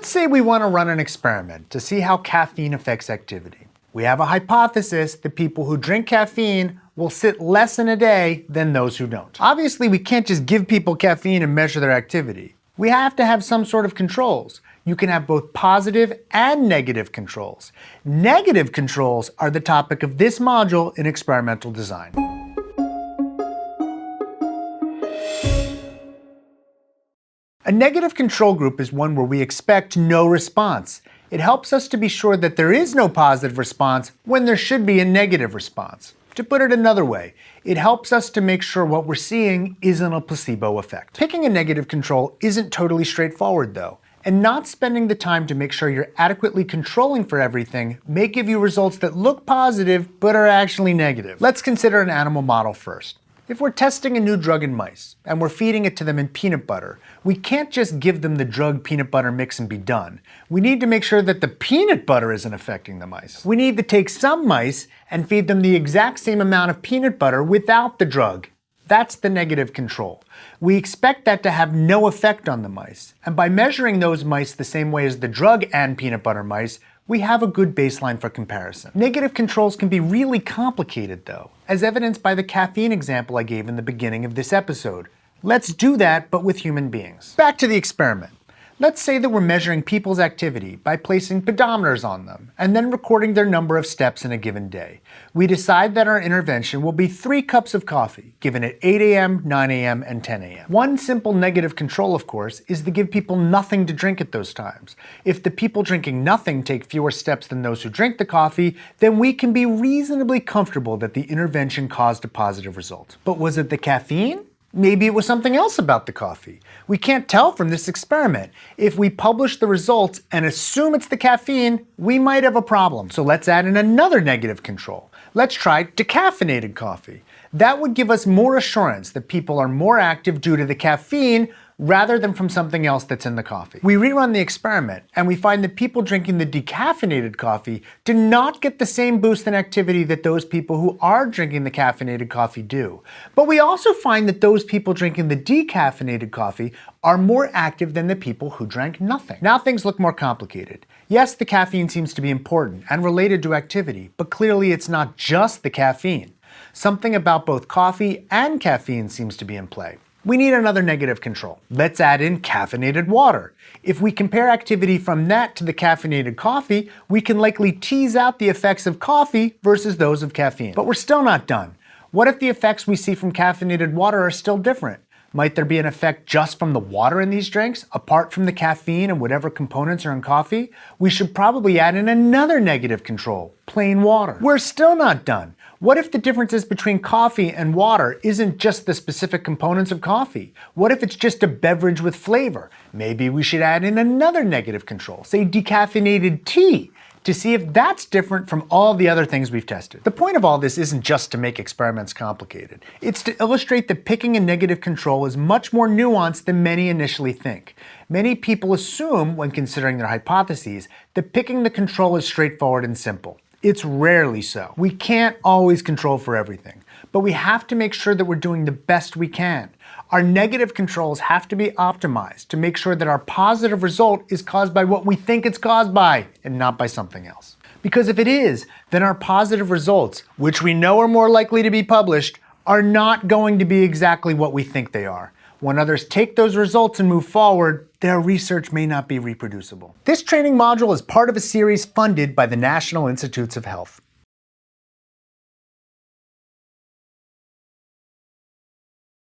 Let's say we want to run an experiment to see how caffeine affects activity. We have a hypothesis that people who drink caffeine will sit less in a day than those who don't. Obviously, we can't just give people caffeine and measure their activity. We have to have some sort of controls. You can have both positive and negative controls. Negative controls are the topic of this module in experimental design. A negative control group is one where we expect no response. It helps us to be sure that there is no positive response when there should be a negative response. To put it another way, it helps us to make sure what we're seeing isn't a placebo effect. Picking a negative control isn't totally straightforward though, and not spending the time to make sure you're adequately controlling for everything may give you results that look positive but are actually negative. Let's consider an animal model first. If we're testing a new drug in mice, and we're feeding it to them in peanut butter, we can't just give them the drug peanut butter mix and be done. We need to make sure that the peanut butter isn't affecting the mice. We need to take some mice and feed them the exact same amount of peanut butter without the drug. That's the negative control. We expect that to have no effect on the mice, and by measuring those mice the same way as the drug and peanut butter mice, we have a good baseline for comparison. Negative controls can be really complicated though, as evidenced by the caffeine example I gave in the beginning of this episode. Let's do that, but with human beings. Back to the experiment. Let's say that we're measuring people's activity by placing pedometers on them, and then recording their number of steps in a given day. We decide that our intervention will be 3 cups of coffee, given at 8 a.m., 9 a.m., and 10 a.m. One simple negative control, of course, is to give people nothing to drink at those times. If the people drinking nothing take fewer steps than those who drink the coffee, then we can be reasonably comfortable that the intervention caused a positive result. But was it the caffeine? Maybe it was something else about the coffee. We can't tell from this experiment. If we publish the results and assume it's the caffeine, we might have a problem. So let's add in another negative control. Let's try decaffeinated coffee. That would give us more assurance that people are more active due to the caffeine rather than from something else that's in the coffee. We rerun the experiment and we find that people drinking the decaffeinated coffee do not get the same boost in activity that those people who are drinking the caffeinated coffee do. But we also find that those people drinking the decaffeinated coffee are more active than the people who drank nothing. Now things look more complicated. Yes, the caffeine seems to be important and related to activity, but clearly it's not just the caffeine. Something about both coffee and caffeine seems to be in play. We need another negative control. Let's add in caffeinated water. If we compare activity from that to the caffeinated coffee, we can likely tease out the effects of coffee versus those of caffeine. But we're still not done. What if the effects we see from caffeinated water are still different? Might there be an effect just from the water in these drinks, apart from the caffeine and whatever components are in coffee? We should probably add in another negative control, plain water. We're still not done. What if the differences between coffee and water isn't just the specific components of coffee? What if it's just a beverage with flavor? Maybe we should add in another negative control, say decaffeinated tea, to see if that's different from all the other things we've tested. The point of all this isn't just to make experiments complicated. It's to illustrate that picking a negative control is much more nuanced than many initially think. Many people assume, when considering their hypotheses, that picking the control is straightforward and simple. It's rarely so. We can't always control for everything, but we have to make sure that we're doing the best we can. Our negative controls have to be optimized to make sure that our positive result is caused by what we think it's caused by and not by something else. Because if it is, then our positive results, which we know are more likely to be published, are not going to be exactly what we think they are. When others take those results and move forward, their research may not be reproducible. This training module is part of a series funded by the National Institutes of Health.